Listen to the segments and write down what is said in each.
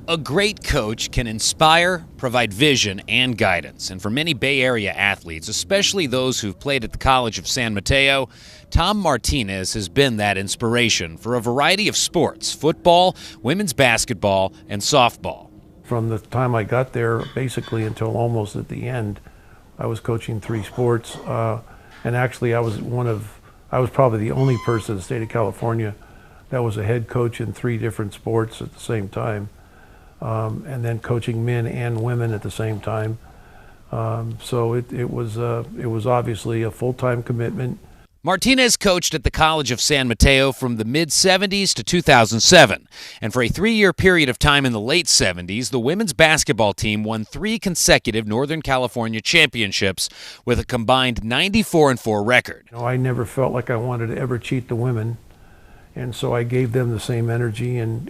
A great coach can inspire, provide vision, and guidance. And for many Bay Area athletes, especially those who've played at the College of San Mateo, Tom Martinez has been that inspiration for a variety of sports: football, women's basketball, and softball. From the time I got there, basically until almost at the end, I was coaching 3 sports. And actually, I was probably the only person in the state of California that was a head coach in 3 different sports at the same time. And then coaching men and women at the same time. So it was obviously a full-time commitment. Martinez coached at the College of San Mateo from the mid-'70s to 2007. And for a 3-year period of time in the late 70s, the women's basketball team won 3 consecutive Northern California championships with a combined 94-4 record. I never felt like I wanted to ever cheat the women. And so I gave them the same energy and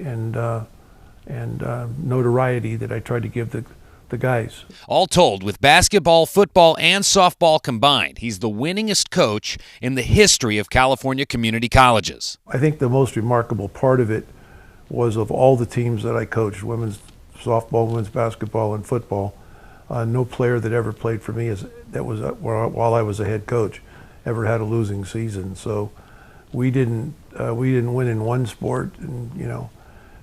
notoriety that I tried to give the guys. All told, with basketball, football, and softball combined, he's the winningest coach in the history of California community colleges. I think the most remarkable part of it was, of all the teams that I coached, women's softball, women's basketball, and football, no player that ever played for me while I was a head coach ever had a losing season. So we didn't win in one sport and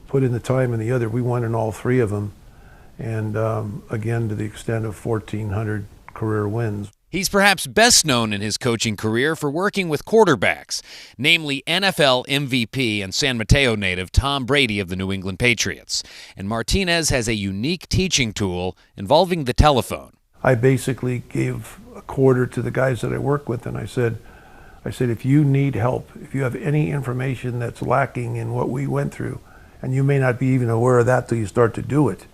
put in the time in the other. We won in all 3 of them, and again, to the extent of 1,400 career wins. He's perhaps best known in his coaching career for working with quarterbacks, namely NFL MVP and San Mateo native Tom Brady of the New England Patriots. And Martinez has a unique teaching tool involving the telephone. I basically gave a quarter to the guys that I work with, and I said, if you need help, if you have any information that's lacking in what we went through, and you may not be even aware of that till you start to do it,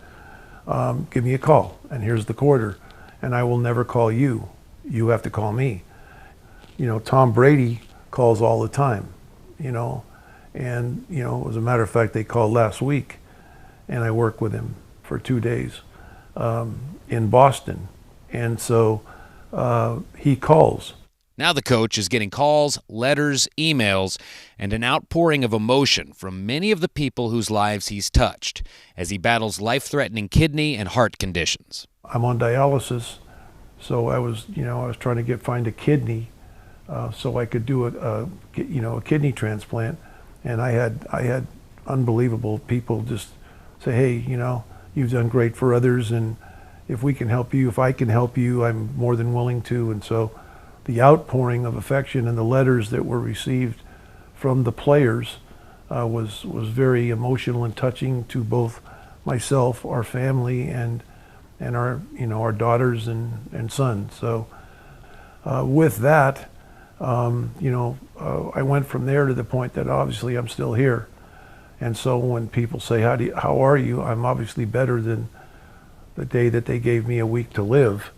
give me a call, and here's the quarter. And I will never call you. You have to call me. Tom Brady calls all the time, and, as a matter of fact, they called last week, and I worked with him for 2 days in Boston. And so he calls. Now the coach is getting calls, letters, emails, and an outpouring of emotion from many of the people whose lives he's touched as he battles life-threatening kidney and heart conditions. I'm on dialysis, so I was trying to find a kidney so I could do a kidney transplant. And I had unbelievable people just say, hey, you've done great for others, and if we can help you, if I can help you, I'm more than willing to. And so the outpouring of affection and the letters that were received from the players was very emotional and touching to both myself, our family, and our daughters and sons. So with that, I went from there to the point that obviously I'm still here. And so when people say, how are you? I'm obviously better than the day that they gave me a week to live.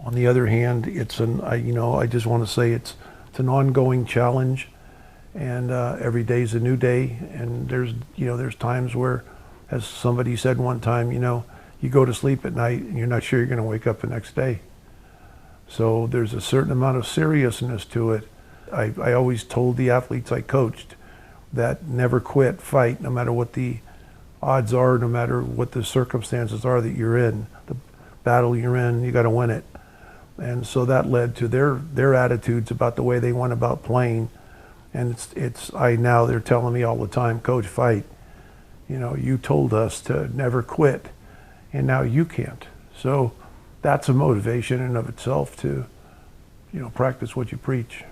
On the other hand, I just want to say it's an ongoing challenge, and every day is a new day. And there's times where, as somebody said one time, you go to sleep at night and you're not sure you're going to wake up the next day. So there's a certain amount of seriousness to it. I always told the athletes I coached that never quit, fight, no matter what the odds are, no matter what the circumstances are that you're in, the battle you're in, you got to win it. And so that led to their attitudes about the way they went about playing. And they're telling me all the time, Coach, fight. You told us to never quit, and now you can't. So that's a motivation in and of itself to, practice what you preach.